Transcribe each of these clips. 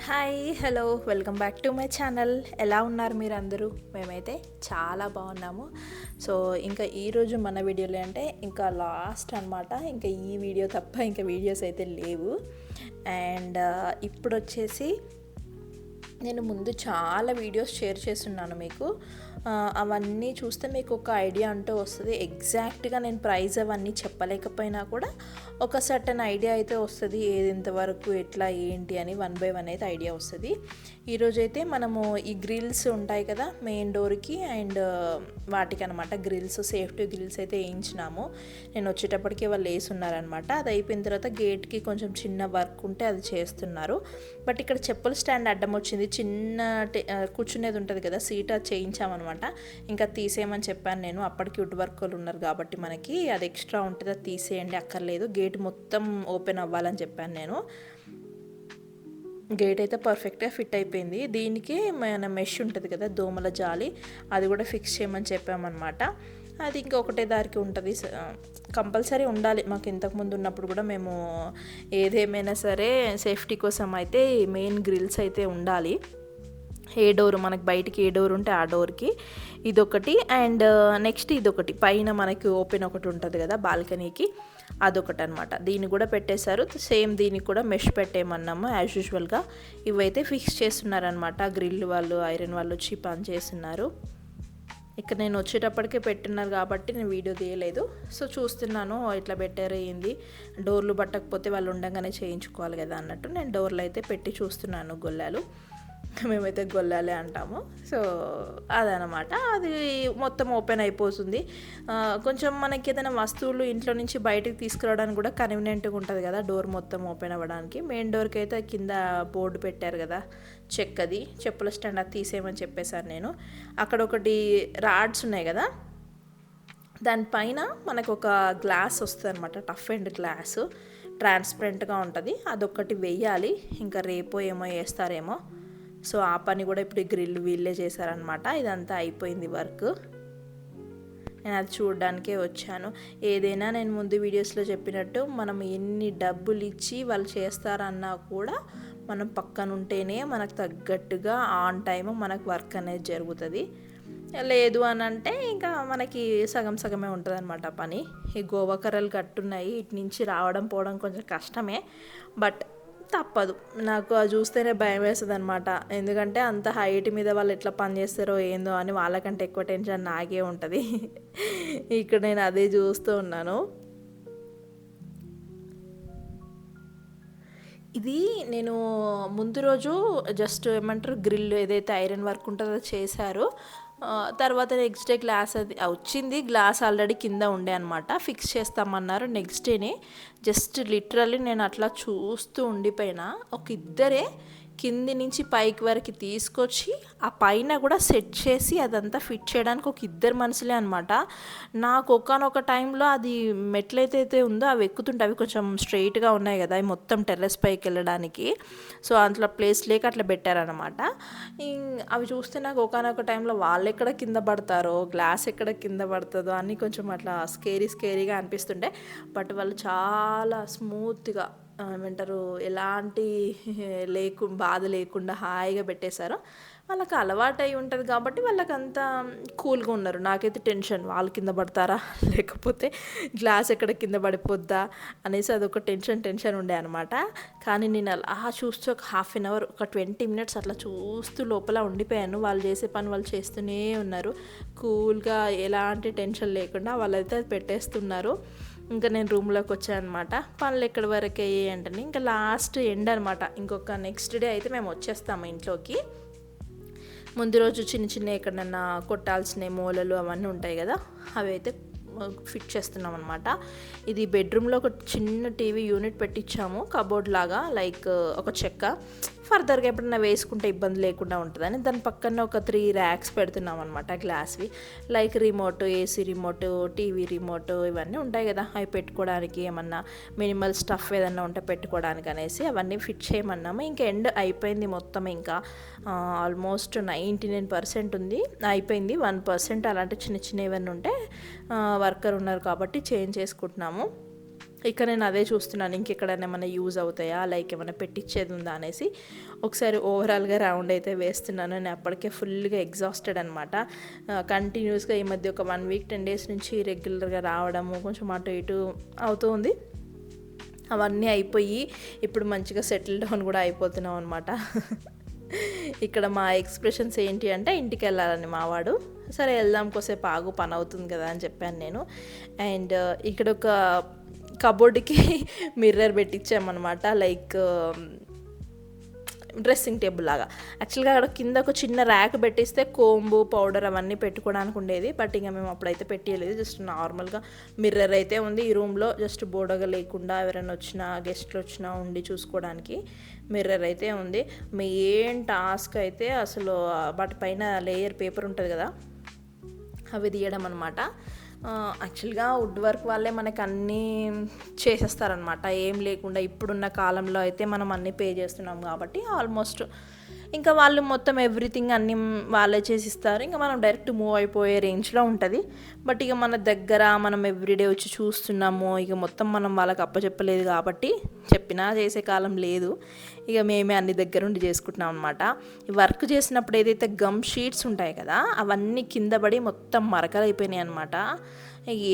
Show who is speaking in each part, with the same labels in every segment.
Speaker 1: Hi hello welcome back to my channel. ఎలా ఉన్నారు మీరు అందరూ? మేమైతే చాలా బాగున్నాము. సో ఇంకా ఈరోజు మన వీడియోలో అంటే ఇంకా లాస్ట్ అనమాట. ఇంకా ఈ వీడియో తప్ప ఇంకా వీడియోస్ అయితే లేవు. అండ్ ఇప్పుడు వచ్చేసి నేను ముందు చాలా వీడియోస్ షేర్ చేస్తున్నాను మీకు. అవన్నీ చూస్తే మీకు ఒక ఐడియా అంటూ వస్తుంది. ఎగ్జాక్ట్గా నేను ప్రైస్ అవన్నీ చెప్పలేకపోయినా కూడా ఒక సర్టన్ ఐడియా అయితే వస్తుంది, ఏది ఎంతవరకు ఎట్లా ఏంటి అని 1 by 1 అయితే ఐడియా వస్తుంది. ఈరోజైతే మనము ఈ గ్రిల్స్ ఉంటాయి కదా మెయిన్ డోర్కి అండ్ వాటికి అనమాట, గ్రిల్స్ సేఫ్టీ గ్రిల్స్ అయితే వేయించినాము. నేను వచ్చేటప్పటికి వాళ్ళు వేసున్నారనమాట. అది అయిపోయిన తర్వాత గేట్కి కొంచెం చిన్న వర్క్ ఉంటే అది చేస్తున్నారు. బట్ ఇక్కడ చెప్పుల స్టాండ్ అడ్డం వచ్చింది, చిన్న కూర్చునేది ఉంటుంది కదా సీట్, అది చేయించామన్నమాట. ఇంకా తీసేయమని చెప్పాను నేను. అప్పటికి వుడ్ వర్క్ వాళ్ళు ఉన్నారు కాబట్టి మనకి అది ఎక్స్ట్రా ఉంటుంది, అది తీసేయండి అక్కర్లేదు, గేట్ మొత్తం ఓపెన్ అవ్వాలని చెప్పాను నేను. గేట్ అయితే పర్ఫెక్ట్గా ఫిట్ అయిపోయింది. దీనికి మన మెష్ ఉంటుంది కదా దోమల జాలి, అది కూడా ఫిక్స్ చేయమని చెప్పామన్నమాట. అది ఇంకా ఒకటే దారికి ఉంటుంది, కంపల్సరీ ఉండాలి. మాకు ఇంతకుముందు ఉన్నప్పుడు కూడా మేము ఏదేమైనా సరే సేఫ్టీ కోసం అయితే మెయిన్ గ్రిల్స్ అయితే ఉండాలి. ఏ డోర్ మనకి బయటికి ఏ డోర్ ఉంటే ఆ డోర్కి ఇదొకటి, అండ్ నెక్స్ట్ ఇదొకటి పైన మనకి ఓపెన్ ఒకటి ఉంటుంది కదా బాల్కనీకి, అదొకటి అనమాట. దీన్ని కూడా పెట్టేశారు. సేమ్ దీనికి కూడా మెష్ పెట్టేయమన్నాము యాజ్ యూజువల్గా. ఇవైతే ఫిక్స్ చేస్తున్నారనమాట. గ్రిల్ వాళ్ళు ఐరన్ వాళ్ళు వచ్చి పని చేస్తున్నారు. ఇక్కడ నేను వచ్చేటప్పటికే పెట్టున్నారు కాబట్టి నేను వీడియో తీయలేదు. సో చూస్తున్నాను ఇట్లా పెట్టారు ఏంది, డోర్లు పట్టకపోతే వాళ్ళు ఉండగానే చేయించుకోవాలి కదా అన్నట్టు నేను డోర్లు అయితే పెట్టి చూస్తున్నాను. గొల్లాలు, మేమైతే గొల్లాలే అంటాము. సో అదనమాట. అది మొత్తం ఓపెన్ అయిపోతుంది. కొంచెం మనకి ఏదైనా వస్తువులు ఇంట్లో నుంచి బయటకు తీసుకురావడానికి కూడా కన్వీనియంట్గా ఉంటుంది కదా డోర్ మొత్తం ఓపెన్ అవ్వడానికి. మెయిన్ డోర్కి అయితే కింద బోర్డు పెట్టారు కదా చెక్కది, చెప్పుల స్టాండ్, అది తీసేయమని చెప్పేశాను నేను. అక్కడ ఒకటి రాడ్స్ ఉన్నాయి కదా, దానిపైన మనకు ఒక గ్లాస్ వస్తుంది అనమాట, టఫ్ అండ్ గ్లాసు ట్రాన్స్పరెంట్గా ఉంటుంది. అదొకటి వెయ్యాలి. ఇంకా రేపో ఏమో వేస్తారేమో. సో ఆ పని కూడా ఇప్పుడు గ్రిల్ వీళ్ళే చేశారనమాట. ఇదంతా అయిపోయింది వర్క్. నేను అది చూడడానికే వచ్చాను. ఏదైనా నేను ముందు వీడియోస్లో చెప్పినట్టు మనం ఎన్ని డబ్బులు ఇచ్చి వాళ్ళు చేస్తారన్నా కూడా మనం పక్కన ఉంటేనే మనకు తగ్గట్టుగా ఆన్ టైం మనకు వర్క్ అనేది జరుగుతుంది. లేదు అని అంటే ఇంకా మనకి సగం సగమే ఉంటుంది అనమాట పని. ఈ గోవా కర్రలు కట్టున్నాయి, ఇటు నుంచి రావడం పోవడం కొంచెం కష్టమే, బట్ తప్పదు. నాకు అది చూస్తేనే భయం వేస్తుంది అనమాట. ఎందుకంటే అంత హైట్ మీద వాళ్ళు ఎట్లా పని చేస్తారో ఏందో అని, వాళ్ళకంటే ఎక్కువ టెన్షన్ నాకే ఉంటుంది. ఇక్కడ నేను అదే చూస్తూ ఉన్నాను. ఇది నేను ముందు రోజు జస్ట్ ఏమంటారు గ్రిల్ ఏదైతే ఐరన్ వర్క్ ఉంటుందో చేశారు. తర్వాత నెక్స్ట్ డే గ్లాస్ అది వచ్చింది. గ్లాస్ ఆల్రెడీ కింద ఉండే అనమాట, ఫిక్స్ చేస్తామన్నారు నెక్స్ట్ డేనే. జస్ట్ లిటరల్లీ నేను అట్లా చూస్తూ ఉండిపోయినా. ఒక ఇద్దరే కింది నుంచి పైకి వరకు తీసుకొచ్చి ఆ పైన కూడా సెట్ చేసి అదంతా ఫిట్ చేయడానికి ఒక ఇద్దరు మనుషులే అనమాట. నాకు ఒకనొక టైంలో అది మెట్లయితే ఉందో అవి ఎక్కుతుంటే అవి కొంచెం స్ట్రైట్గా ఉన్నాయి కదా, అవి మొత్తం టెర్రస్ పైకి వెళ్ళడానికి. సో అట్లా ప్లేస్ లేక అట్లా పెట్టారనమాట. అవి చూస్తే నాకు ఒకనొక టైంలో వాళ్ళు ఎక్కడ కింద పడతారో, గ్లాస్ ఎక్కడ కింద పడుతుందో అని కొంచెం అట్లా స్కేరీగా అనిపిస్తుండే. బట్ వాళ్ళు చాలా స్మూత్గా ఏమంటారు ఎలాంటి బాధ లేకుండా హాయిగా పెట్టేశారు. వాళ్ళకి అలవాటు అయి ఉంటుంది కాబట్టి వాళ్ళకి అంతా కూల్గా ఉన్నారు. నాకైతే టెన్షన్, వాళ్ళు కింద పడతారా లేకపోతే గ్లాస్ ఎక్కడ కింద పడిపోద్దా అనేసి అదొక టెన్షన్ ఉండే అనమాట. కానీ నేను అలా చూస్తూ ఒక హాఫ్ అన్ అవర్, ఒక 20 minutes అట్లా చూస్తూ లోపల ఉండిపోయాను. వాళ్ళు చేసే పని వాళ్ళు చేస్తూనే ఉన్నారు కూల్గా, ఎలాంటి టెన్షన్ లేకుండా వాళ్ళైతే అది పెట్టేస్తున్నారు. ఇంకా నేను రూమ్లోకి వచ్చాను అనమాట. పనులు ఎక్కడి వరకు అయ్యాయి అంటే ఇంకా లాస్ట్ ఎండ్ అనమాట. ఇంకొక నెక్స్ట్ డే అయితే మేము వచ్చేస్తాము ఇంట్లోకి. ముందు రోజు చిన్న ఎక్కడన్నా కొట్టాల్సిన మూలలు అవన్నీ ఉంటాయి కదా, అవి అయితే ఫిట్ చేస్తున్నాం అనమాట. ఇది బెడ్రూమ్లో ఒక చిన్న టీవీ యూనిట్ పెట్టించాము, కబోర్డ్ లాగా, లైక్ ఒక చెక్క. ఫర్దర్గా ఎప్పుడైనా వేసుకుంటే ఇబ్బంది లేకుండా ఉంటుందని దాని పక్కన ఒక 3 racks పెడుతున్నాం అనమాట, గ్లాస్వి. Like remote, AC remote, TV remote ఇవన్నీ ఉంటాయి కదా, అవి పెట్టుకోవడానికి, ఏమన్నా మినిమల్ స్టఫ్ ఏదన్నా ఉంటే పెట్టుకోవడానికి అనేసి అవన్నీ ఫిట్ చేయమన్నాము. ఇంకా ఎండ్ అయిపోయింది మొత్తం. ఇంకా ఆల్మోస్ట్ 99% ఉంది, అయిపోయింది. 1% అలాంటి చిన్న ఏవన్నీ ఉంటే వర్కర్ ఉన్నారు కాబట్టి చేంజ్ చేసుకుంటున్నాము. ఇక నేను అదే చూస్తున్నాను, ఇంకెక్కడైనా ఏమైనా యూజ్ అవుతాయా, లైక్ ఏమైనా పెట్టించేది ఉందా అనేసి ఒకసారి ఓవరాల్గా రౌండ్ అయితే వేస్తున్నాను. నేను అప్పటికే ఫుల్గా ఎగ్జాస్టెడ్ అనమాట. కంటిన్యూస్గా ఈ మధ్య ఒక 1 వీక్ 10 డేస్ నుంచి రెగ్యులర్గా రావడము, కొంచెం అటు ఇటు అవుతూ ఉంది. అవన్నీ అయిపోయి ఇప్పుడు మంచిగా సెటిల్ డౌన్ కూడా అయిపోతున్నాం అనమాట. ఇక్కడ మా ఎక్స్ప్రెషన్స్ ఏంటి అంటే, ఇంటికి వెళ్ళాలని మావాడు, సరే వెళ్దాం కోసేపు ఆగు పని అవుతుంది కదా అని చెప్పాను నేను. అండ్ ఇక్కడ ఒక కబోర్డ్కి మిర్రర్ పెట్టించామన్నమాట, లైక్ డ్రెస్సింగ్ టేబుల్ లాగా. యాక్చువల్గా అక్కడ కింద ఒక చిన్న ర్యాక్ పెట్టిస్తే కోంబు పౌడర్ అవన్నీ పెట్టుకోవడానికి ఉండేది, బట్ ఇంకా మేము అప్పుడైతే పెట్టేయలేదు. జస్ట్ నార్మల్గా మిర్రర్ అయితే ఉంది ఈ రూమ్లో, జస్ట్ బోడగా లేకుండా ఎవరైనా వచ్చినా గెస్ట్లు వచ్చినా ఉండి చూసుకోవడానికి మిర్రర్ అయితే ఉంది. మెయిన్ టాస్క్ అయితే అసలు వాటి పైన లేయర్ పేపర్ ఉంటుంది కదా, అవి తీయడం అనమాట. యాక్చువల్గా వుడ్ వర్క్ వాళ్ళే మనకు అన్నీ చేసేస్తారనమాట, ఏం లేకుండా. ఇప్పుడున్న కాలంలో అయితే మనం అన్నీ పే చేస్తున్నాం కాబట్టి ఆల్మోస్ట్ ఇంకా వాళ్ళు మొత్తం ఎవ్రీథింగ్ అన్నీ వాళ్ళే చేసిస్తారు. ఇంకా మనం డైరెక్ట్ మూవ్ అయిపోయే రేంజ్లో ఉంటుంది. బట్ ఇక మన దగ్గర మనం ఎవ్రీడే వచ్చి చూస్తున్నాము, ఇక మొత్తం మనం వాళ్ళకి అప్పచెప్పలేదు కాబట్టి, చెప్పినా చేసే కాలం లేదు, ఇక మేమే అన్ని దగ్గరుండి చేసుకుంటున్నాం అనమాట. ఈ వర్క్ చేసినప్పుడు ఏదైతే గమ్ షీట్స్ ఉంటాయి కదా, అవన్నీ కింద పడి మొత్తం మరకలు అయిపోయినాయి అనమాట.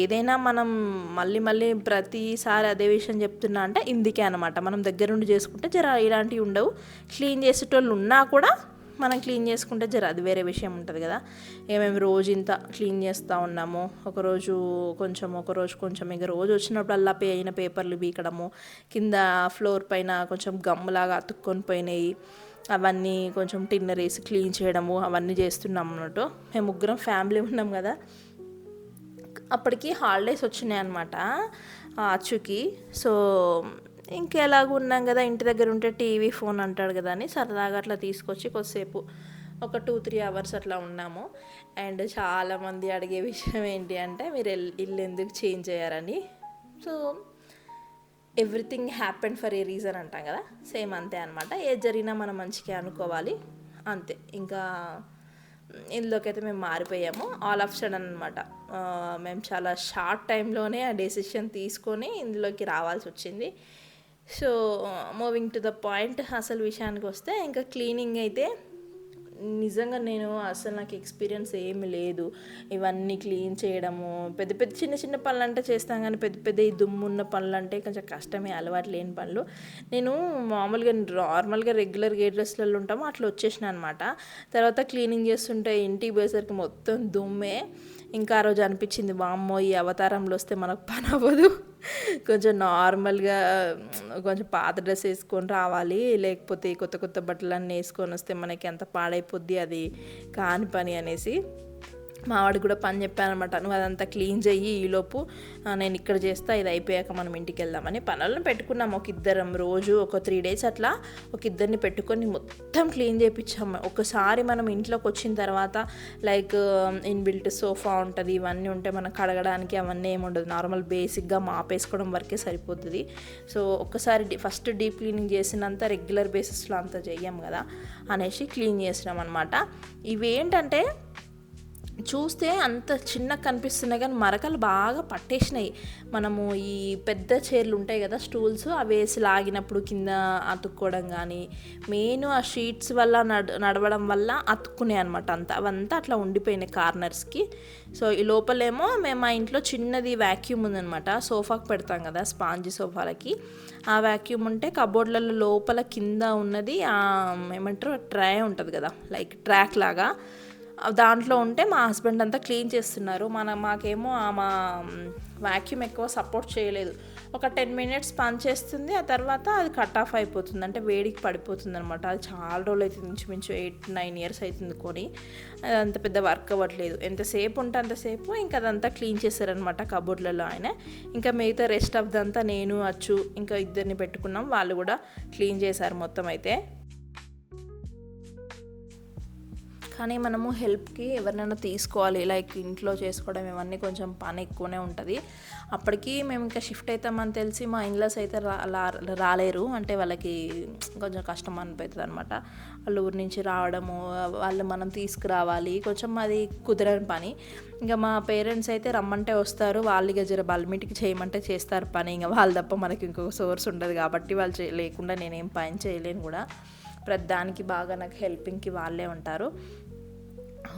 Speaker 1: ఏదైనా మనం మళ్ళీ ప్రతిసారి అదే విషయం చెప్తున్నా అంటే ఇందుకే అనమాట. మనం దగ్గరుండి చేసుకుంటే జర ఇలాంటివి ఉండవు. క్లీన్ చేసేటోళ్ళు ఉన్నా కూడా మనం క్లీన్ చేసుకుంటే జర అది వేరే విషయం ఉంటుంది కదా. ఇక మేము రోజు ఇంత క్లీన్ చేస్తూ ఉన్నాము, ఒకరోజు కొంచెం ఇక రోజు వచ్చినప్పుడల్లా అయిన పేపర్లు బీకడము, కింద ఫ్లోర్ పైన కొంచెం గమ్ములాగా అతుక్కొని పోయినాయి, అవన్నీ కొంచెం టిన్నర్ వేసి క్లీన్ చేయడము, అవన్నీ చేస్తున్నాం అన్నట్టు. మేము ముగ్గురం ఫ్యామిలీ ఉన్నాం కదా, అప్పటికి హాలిడేస్ వచ్చినాయి అనమాట అచ్చుకి. సో ఇంకెలాగ ఉన్నాం కదా, ఇంటి దగ్గర ఉంటే టీవీ ఫోన్ అంటాడు కదా అని సరదాగా అట్లా తీసుకొచ్చి కొద్దిసేపు ఒక 2-3 అవర్స్ అట్లా ఉన్నాము. అండ్ చాలామంది అడిగే విషయం ఏంటి అంటే, మీరు ఇల్లు ఎందుకు చేంజ్ అయ్యారని. So everything happened for a reason అంటాం కదా, సేమ్ అంతే అనమాట. ఏది జరిగినా మనం మంచిగా అనుకోవాలి అంతే. ఇంకా ఇందులోకి అయితే మేము మారిపోయాము ఆల్ ఆఫ్ సడన్ అనమాట. మేము చాలా షార్ట్ టైంలోనే ఆ డెసిషన్ తీసుకొని ఇందులోకి రావాల్సి వచ్చింది. So moving to the point, అసలు విషయానికి వస్తే ఇంకా క్లీనింగ్ అయితే నిజంగా నాకు ఎక్స్పీరియన్స్ ఏమి లేదు. ఇవన్నీ క్లీన్ చేయడము, పెద్ద చిన్న పనులు అంటే చేస్తాం, కానీ పెద్ద ఈ దుమ్మున్న పనులు అంటే కొంచెం కష్టమే, అలవాటు లేని పనులు. నేను నార్మల్గా రెగ్యులర్గా ఏ డ్రెస్లలో ఉంటామో అట్లా వచ్చేసిన అనమాట. తర్వాత క్లీనింగ్ చేస్తుంటే ఇంటికి పోయేసరికి మొత్తం దుమ్మే. ఇంకా ఆ రోజు అనిపించింది, వామ్మో ఈ అవతారంలో వస్తే మనకు పని అవ్వదు, కొంచెం నార్మల్గా కొంచెం పాత డ్రెస్ వేసుకొని రావాలి, లేకపోతే కొత్త బట్టలన్నీ వేసుకొని వస్తే మనకి ఎంత పాడైపోద్ది, అది కాని పని అనేసి మావాడికి కూడా పని చెప్పాను అనమాట. నువ్వు అదంతా క్లీన్ చెయ్యి, ఈలోపు నేను ఇక్కడ చేస్తా, ఇది అయిపోయాక మనం ఇంటికి వెళ్దామని. పనులను పెట్టుకున్నాం ఒక ఇద్దరం, రోజు ఒక 3 days అట్లా ఒక ఇద్దరిని పెట్టుకొని మొత్తం క్లీన్ చేయించాము. ఒకసారి మనం ఇంట్లోకి వచ్చిన తర్వాత లైక్ ఇన్బిల్ట్ సోఫా ఉంటుంది, ఇవన్నీ ఉంటే మనకు కడగడానికి అవన్నీ ఏమి ఉండదు, నార్మల్ బేసిక్గా మాపేసుకోవడం వరకే సరిపోతుంది. సో ఒక్కసారి ఫస్ట్ డీప్ క్లీనింగ్ చేసినంత రెగ్యులర్ బేసిస్లో అంత చెయ్యం కదా అనేసి క్లీన్ చేసినాం అనమాట. ఇవేంటంటే చూస్తే అంత చిన్నగా కనిపిస్తున్నాయి కానీ మరకలు బాగా పట్టేసినాయి. మనము ఈ పెద్ద చైర్లు ఉంటాయి కదా, స్టూల్స్, అవి వేసి లాగినప్పుడు కింద అతుక్కోవడం కానీ, మెయిన్ ఆ షీట్స్ వల్ల నడవడం వల్ల అతుక్కున్నాయి అనమాట. అవంతా అట్లా ఉండిపోయినాయి కార్నర్స్కి. సో ఈ లోపలేమో మేము మా ఇంట్లో చిన్నది వ్యాక్యూమ్ ఉందనమాట, సోఫాకి పెడతాం కదా స్పాంజీ సోఫాలకి. ఆ వ్యాక్యూమ్ ఉంటే కబోర్డ్లలో లోపల కింద ఉన్నది ఏమంటారు ట్రే ఉంటుంది కదా, లైక్ ట్రాక్ లాగా, దాంట్లో ఉంటే మా హస్బెండ్ అంతా క్లీన్ చేస్తున్నారు. మాకేమో మా వ్యాక్యూమ్ ఎక్కువ సపోర్ట్ చేయలేదు. ఒక 10 minutes పని చేస్తుంది, ఆ తర్వాత అది కట్ ఆఫ్ అయిపోతుంది, అంటే వేడికి పడిపోతుంది అనమాట. అది చాలా రోజులు అవుతుంది, ఇంచుమించు 8-9 years అవుతుంది కొని. అది అంత పెద్ద వర్క్ అవ్వట్లేదు. ఎంతసేపు ఉంటే అంతసేపు ఇంకా అదంతా క్లీన్ చేశారనమాట కబోర్డ్లలో ఆయన. ఇంకా మిగతా రెస్ట్ ఆఫ్ దంతా నేను అచ్చు ఇంకా ఇద్దరిని పెట్టుకున్నాం, వాళ్ళు కూడా క్లీన్ చేశారు మొత్తం అయితే. కానీ మనము హెల్ప్కి ఎవరినైనా తీసుకోవాలి, లైక్ ఇంట్లో చేసుకోవడం ఇవన్నీ కొంచెం పని ఎక్కువనే ఉంటుంది. అప్పటికి మేము ఇంకా షిఫ్ట్ అవుతామని తెలిసి మా ఇన్లాస్ అయితే రాలేరు, అంటే వాళ్ళకి కొంచెం కష్టం అనిపిస్తుంది అనమాట. వాళ్ళ ఊరి నుంచి రావడము, వాళ్ళు మనం తీసుకురావాలి, కొంచెం అది కుదరని పని. ఇంకా మా పేరెంట్స్ అయితే రమ్మంటే వస్తారు, వాళ్ళు ఇక జర బల్మిటికి చేయమంటే చేస్తారు పని. ఇంకా వాళ్ళు తప్ప మనకి ఇంకొక సోర్స్ ఉండదు కాబట్టి వాళ్ళు లేకుండా నేనేం పని చేయలేను కూడా. ప్రతిదానికి బాగా నాకు హెల్పింగ్కి వాళ్ళే ఉంటారు.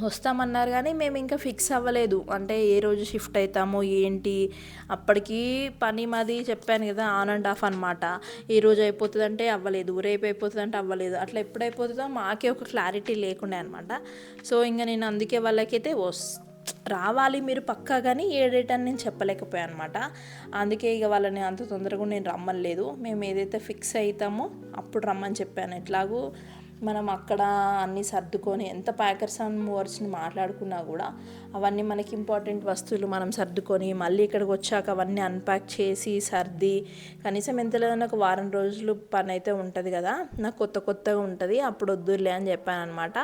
Speaker 1: వస్తామన్నారు కానీ మేము ఇంకా ఫిక్స్ అవ్వలేదు, అంటే ఏ రోజు షిఫ్ట్ అవుతామో ఏంటి. అప్పటికి పని మాది చెప్పాను కదా ఆన్ అండ్ ఆఫ్ అనమాట. ఈ రోజు అయిపోతుందంటే అవ్వలేదు, రేపు అయిపోతుందంటే అవ్వలేదు, అట్లా ఎప్పుడైపోతుందో మాకే ఒక క్లారిటీ లేకుండే అనమాట. సో ఇంకా నేను అందుకే వాళ్ళకైతే రావాలి మీరు పక్కా, కానీ ఏ డేట్ అని నేను చెప్పలేకపోయాను అనమాట. అందుకే ఇక వాళ్ళని అంత తొందరగా నేను రమ్మలేదు. మేము ఏదైతే ఫిక్స్ అవుతామో అప్పుడు రమ్మని చెప్పాను. ఎట్లాగూ మనం అక్కడ అన్నీ సర్దుకొని ఎంత ప్యాకర్స్ అండ్ మూవర్స్ని మాట్లాడుకున్నా కూడా అవన్నీ మనకి ఇంపార్టెంట్ వస్తువులు మనం సర్దుకొని మళ్ళీ ఇక్కడికి వచ్చాక అవన్నీ అన్ప్యాక్ చేసి సర్ది కనీసం ఎంత లేదన్నా ఒక వారం రోజులు పని అయితే ఉంటుంది కదా. నాకు కొత్తగా ఉంటుంది, అప్పుడు వద్దులే అని చెప్పాను అనమాట.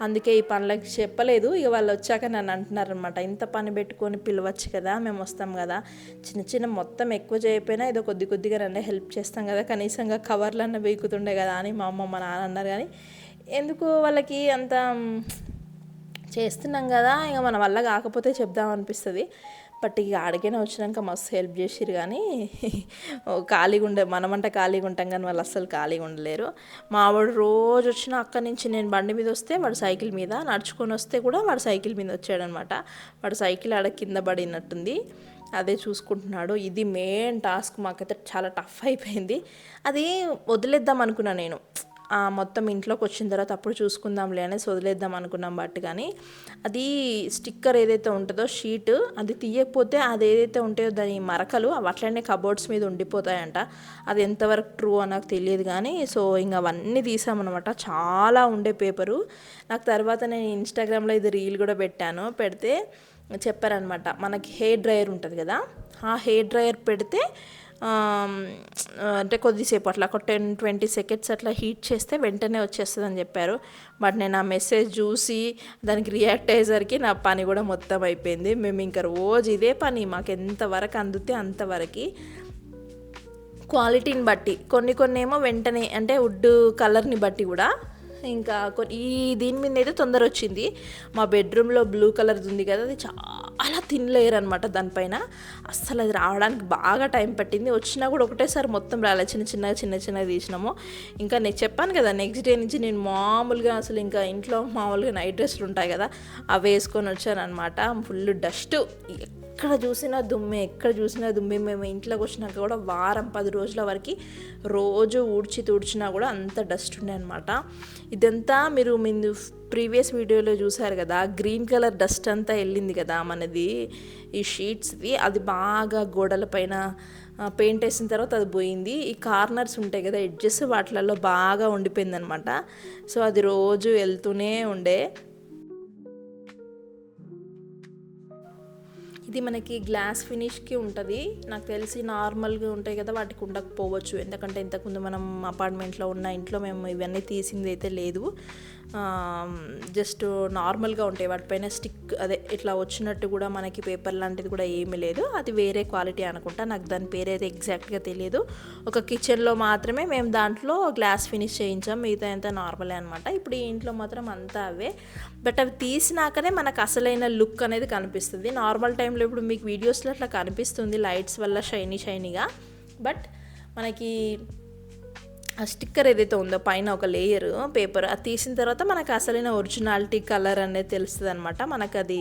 Speaker 1: అందుకే ఈ పనులకి చెప్పలేదు. ఇక వాళ్ళు వచ్చాక నన్ను అంటున్నారనమాట, ఇంత పని పెట్టుకొని పిలవచ్చు కదా, మేము వస్తాం కదా, చిన్న మొత్తం ఎక్కువ చేయకపోయినా ఏదో కొద్దిగా నన్ను హెల్ప్ చేస్తాం కదా, కనీసంగా కవర్లన్నా బీకుతుండే కదా అని మా అమ్మ మా నాన్న అన్నారు. కానీ ఎందుకు వాళ్ళకి అంత చేస్తున్నాం కదా, ఇక మన వల్ల కాకపోతే చెప్దాం అనిపిస్తుంది. బట్ ఇక ఆడికైనా వచ్చినాక మస్తు హెల్ప్ చేసిరు. కానీ ఖాళీగా మనమంటే ఖాళీగా ఉంటాం కానీ వాళ్ళు అస్సలు ఖాళీగా ఉండలేరు. మావాడు రోజు వచ్చిన అక్కడి నుంచి నేను బండి మీద వస్తే వాడు సైకిల్ మీద, నడుచుకొని వస్తే కూడా వాడు సైకిల్ మీద వచ్చాడనమాట. వాడు సైకిల్ ఆడ కింద పడినట్టుంది, అదే చూసుకుంటున్నాడు. ఇది మెయిన్ టాస్క్ మాకైతే చాలా టఫ్ అయిపోయింది. అది వదిలేద్దాం అనుకున్నా నేను, మొత్తం ఇంట్లోకి వచ్చిన తర్వాత అప్పుడు చూసుకుందాంలే అనేసి వదిలేద్దాం అనుకున్నాం. బట్ కానీ అది స్టిక్కర్ ఏదైతే ఉంటుందో షీట్, అది తీయకపోతే అది ఏదైతే ఉంటాయో దాని మరకలు అవి అట్లనే కబోర్డ్స్ మీద ఉండిపోతాయంట. అది ఎంతవరకు ట్రూ అని నాకు తెలియదు కానీ, సో ఇంకా అవన్నీ తీసామన్నమాట. చాలా ఉండే పేపరు. నాకు తర్వాత నేను ఇన్స్టాగ్రామ్లో ఇది రీల్ కూడా పెడితే చెప్పారనమాట, మనకి హెయిర్ డ్రయర్ ఉంటుంది కదా, ఆ హెయిర్ డ్రయర్ పెడితే అంటే కొద్దిసేపు అట్లా ఒక 10-20 సెకండ్స్ అట్లా హీట్ చేస్తే వెంటనే వచ్చేస్తుంది అని చెప్పారు. బట్ నేను ఆ మెసేజ్ చూసి దానికి రియాక్ట్ అయ్యేసరికి నా పని కూడా మొత్తం అయిపోయింది. మేము ఇంకా రోజు ఇదే పని, మాకు ఎంతవరకు అందుతే అంతవరకు. క్వాలిటీని బట్టి కొన్ని ఏమో వెంటనే, అంటే వుడ్ కలర్ని బట్టి కూడా. ఇంకా ఈ దీని మీద అయితే తొందర వచ్చింది. మా బెడ్రూమ్లో బ్లూ కలర్ది ఉంది కదా, అది చాలా థిన్ లేయర్ అనమాట. దానిపైన అస్సలు అది రావడానికి బాగా టైం పట్టింది. వచ్చినా కూడా ఒకటేసారి మొత్తం రాలేదు, చిన్నగా తీసినాము. ఇంకా నేను చెప్పాను కదా, నెక్స్ట్ డే నుంచి నేను మామూలుగా అసలు ఇంకా ఇంట్లో మామూలుగా నైట్ డ్రెస్లు ఉంటాయి కదా, అవి వేసుకొని వచ్చాను అనమాట. ఫుల్ డస్ట్, ఎక్కడ చూసినా దుమ్మే. మేము ఇంట్లోకి వచ్చినాక కూడా వారం 10 రోజుల వరకు రోజు తుడిచినా కూడా అంత డస్ట్ ఉండే అనమాట. ఇదంతా మీరు ప్రీవియస్ వీడియోలో చూసారు కదా, గ్రీన్ కలర్ డస్ట్ అంతా వెళ్ళింది కదా మనది ఈ షీట్స్ది, అది బాగా గోడల పైన పెయింట్ వేసిన తర్వాత అది పోయింది. ఈ కార్నర్స్ ఉంటాయి కదా ఎడ్జెస్, వాటిలలో బాగా ఉండిపోయింది అనమాట. సో అది రోజు వెళ్తూనే ఉండే. ఇది మనకి గ్లాస్ ఫినిష్కి ఉంటుంది. నాకు తెలిసి నార్మల్గా ఉంటాయి కదా వాటికి ఉండకపోవచ్చు, ఎందుకంటే ఇంతకుముందు మనం అపార్ట్మెంట్లో ఉన్న ఇంట్లో మేము ఇవన్నీ తీసింది అయితే లేదు. జస్ట్ నార్మల్గా ఉంటాయి, వాటిపైన స్టిక్ అదే ఇట్లా వచ్చినట్టు కూడా మనకి పేపర్ లాంటిది కూడా ఏమీ లేదు. అది వేరే క్వాలిటీ అనుకుంటా, నాకు దాని పేరు అయితే ఎగ్జాక్ట్గా తెలియదు. ఒక కిచెన్లో మాత్రమే మేము దాంట్లో గ్లాస్ ఫినిష్ చేయించాం, మిగతా అంతా నార్మలే అనమాట. ఇప్పుడు ఈ ఇంట్లో మాత్రం అంతా అవే. బట్ అవి తీసినాకనే మనకు అసలైన లుక్ అనేది కనిపిస్తుంది. నార్మల్ టైంలో ఇప్పుడు మీకు వీడియోస్లో అట్లా కనిపిస్తుంది లైట్స్ వల్ల షైనీగా. బట్ మనకి ఆ స్టిక్కర్ ఏదైతే ఉందో పైన ఒక లేయర్ పేపర్, అది తీసిన తర్వాత మనకు అసలైన ఒరిజినాలిటీ కలర్ అనేది తెలుస్తుంది అనమాట. మనకు అది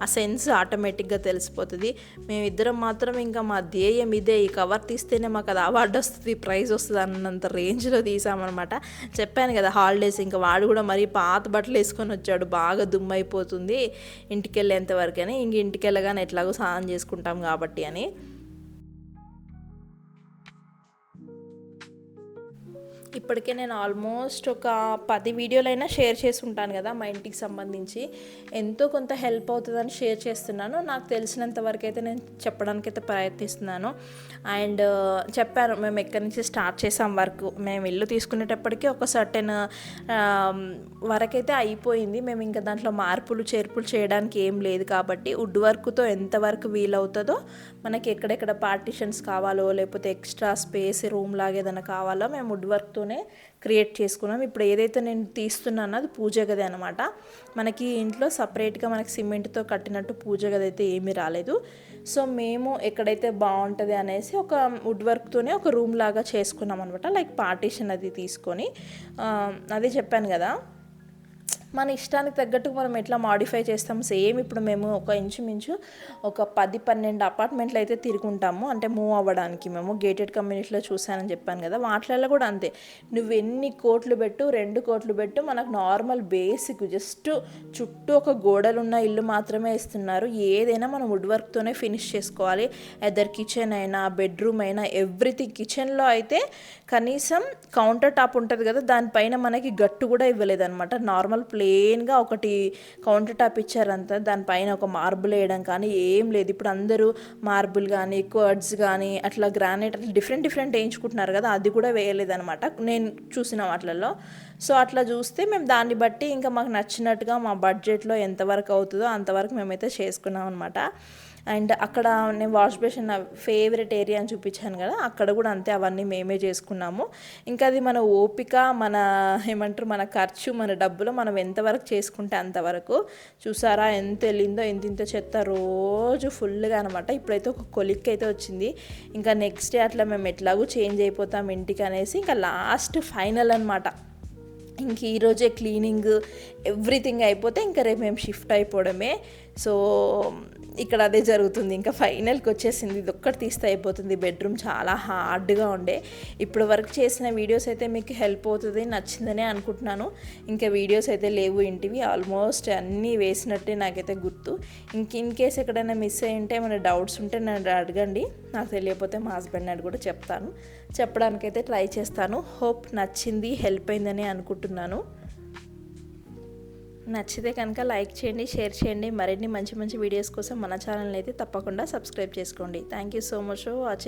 Speaker 1: ఆ సెన్స్ ఆటోమేటిక్గా తెలిసిపోతుంది. మేమిద్దరం మాత్రం ఇంకా మా ధ్యేయం ఇదే, ఈ కవర్ తీస్తేనే మాకు అది అవార్డు వస్తుంది, ప్రైజ్ వస్తుంది అన్నంత రేంజ్లో తీసామన్నమాట. చెప్పాను కదా హాలిడేస్, ఇంకా వాడు కూడా మరీ పాత బట్టలు వేసుకొని వచ్చాడు, బాగా దుమ్ము అయిపోతుంది ఇంటికి వెళ్ళేంతవరకు అని. ఇంక ఇంటికి వెళ్ళగానే ఎట్లాగో స్నానం చేసుకుంటాం కాబట్టి అని. ఇప్పటికే నేను ఆల్మోస్ట్ ఒక 10 వీడియోలైనా షేర్ చేసి ఉంటాను కదా మా ఇంటికి సంబంధించి. ఎంతో కొంత హెల్ప్ అవుతుందని షేర్ చేస్తున్నాను. నాకు తెలిసినంత వరకు అయితే నేను చెప్పడానికైతే ప్రయత్నిస్తున్నాను. అండ్ చెప్పాను మేము ఎక్కడి నుంచి స్టార్ట్ చేసాం వర్క్. మేము ఇల్లు తీసుకునేటప్పటికీ ఒక సర్టెన్ వరకైతే అయిపోయింది. మేము ఇంకా దాంట్లో మార్పులు చేర్పులు చేయడానికి ఏం లేదు కాబట్టి వుడ్ వర్క్తో ఎంతవరకు వీలవుతుందో మనకి ఎక్కడెక్కడ పార్టిషన్స్ కావాలో లేకపోతే ఎక్స్ట్రా స్పేస్ రూమ్ లాగా ఏదైనా కావాలో మేము వుడ్ వర్క్తోనే క్రియేట్ చేసుకున్నాం. ఇప్పుడు ఏదైతే నేను తీస్తున్నానో అది పూజ గది అనమాట. మనకి ఇంట్లో సపరేట్గా మనకి సిమెంట్తో కట్టినట్టు పూజ గది అయితే ఏమీ రాలేదు. సో మేము ఎక్కడైతే బాగుంటుంది అనేసి ఒక వుడ్ వర్క్తోనే ఒక రూమ్ లాగా చేసుకున్నాం అనమాట. లైక్ పార్టీషన్ అది తీసుకొని అదే చెప్పాను కదా, మన ఇష్టానికి తగ్గట్టు మనం ఎట్లా మాడిఫై చేస్తాం. సేమ్ ఇప్పుడు మేము ఒక ఇంచుమించు ఒక 10-12 అపార్ట్మెంట్లు అయితే తిరుగుంటాము. అంటే మూవ్ అవ్వడానికి మేము గేటెడ్ కమ్యూనిటీలో చూసానని చెప్పాను కదా, వాటిలలో కూడా అంతే. నువ్వు ఎన్ని కోట్లు పెట్టు, 2 కోట్లు పెట్టు, మనకు నార్మల్ బేసిక్ జస్ట్ చుట్టూ ఒక గోడలున్న ఇల్లు మాత్రమే ఇస్తున్నారు. ఏదైనా మనం వుడ్ వర్క్తోనే ఫినిష్ చేసుకోవాలి. ఎదర్ కిచెన్ అయినా బెడ్రూమ్ అయినా ఎవ్రీథింగ్. కిచెన్లో అయితే కనీసం కౌంటర్ టాప్ ఉంటుంది కదా, దానిపైన మనకి గట్టు కూడా ఇవ్వలేదన్నమాట. నార్మల్ ప్లెయిన్గా ఒకటి కౌంటర్ టాప్ ఇచ్చారంతా, దానిపైన ఒక మార్బుల్ వేయడం కానీ ఏం లేదు. ఇప్పుడు అందరూ మార్బుల్ కానీ క్వర్డ్స్ కానీ అట్లా గ్రానైట్ అట్లా డిఫరెంట్ వేయించుకుంటున్నారు కదా, అది కూడా వేయలేదన్నమాట నేను చూసిన వాటిలలో. సో అట్లా చూస్తే మేము దాన్ని బట్టి ఇంకా మాకు నచ్చినట్టుగా మా బడ్జెట్లో ఎంతవరకు అవుతుందో అంతవరకు మేమైతే చేసుకున్నాం అనమాట. అండ్ అక్కడ నేను వాష్ బేసిన్ నా ఫేవరెట్ ఏరియా అని చూపించాను కదా, అక్కడ కూడా అంతే, అవన్నీ మేమే చేసుకున్నాము. ఇంకా అది మన ఓపిక, మన ఏమంటారు, మన ఖర్చు, మన డబ్బులు మనం ఎంతవరకు చేసుకుంటే అంతవరకు. చూసారా ఎంత వెళ్ళిందో, ఇంత చెత్త రోజు ఫుల్గా అనమాట. ఇప్పుడైతే ఒక కొలిక్ అయితే వచ్చింది. ఇంకా నెక్స్ట్ డే అట్లా మేము ఎట్లాగూ చేంజ్ అయిపోతాం ఇంటికి అనేసి ఇంకా లాస్ట్ ఫైనల్ అనమాట. ఇంక ఈరోజే క్లీనింగ్ ఎవ్రీథింగ్ అయిపోతే ఇంకా రేపు మేము షిఫ్ట్ అయిపోవడమే. సో ఇక్కడ అదే జరుగుతుంది. ఇంకా ఫైనల్కి వచ్చేసింది. ఇది ఒక్కటి తీస్తే అయిపోతుంది. బెడ్రూమ్ చాలా హార్డ్గా ఉండే. ఇప్పుడు వరకు చేసిన వీడియోస్ అయితే మీకు హెల్ప్ అవుతుంది, నచ్చిందనే అనుకుంటున్నాను. ఇంకా వీడియోస్ అయితే లేవు ఇంటివి, ఆల్మోస్ట్ అన్నీ వేసినట్టే నాకైతే గుర్తు. ఇన్ కేస్ ఎక్కడైనా మిస్ అయ్యి ఉంటే ఏమైనా డౌట్స్ ఉంటే నన్ను అడగండి. నాకు తెలియకపోతే మా హస్బెండ్ అని కూడా చెప్పడానికైతే ట్రై చేస్తాను. హోప్ నచ్చింది, హెల్ప్ అయిందని అనుకుంటున్నాను. నచ్చితే కనుక లైక్ చేయండి, షేర్ చేయండి. మరిన్ని మంచి వీడియోస్ కోసం మన ఛానల్ని అయితే తప్పకుండా సబ్స్క్రైబ్ చేసుకోండి. Thank you so much for watching.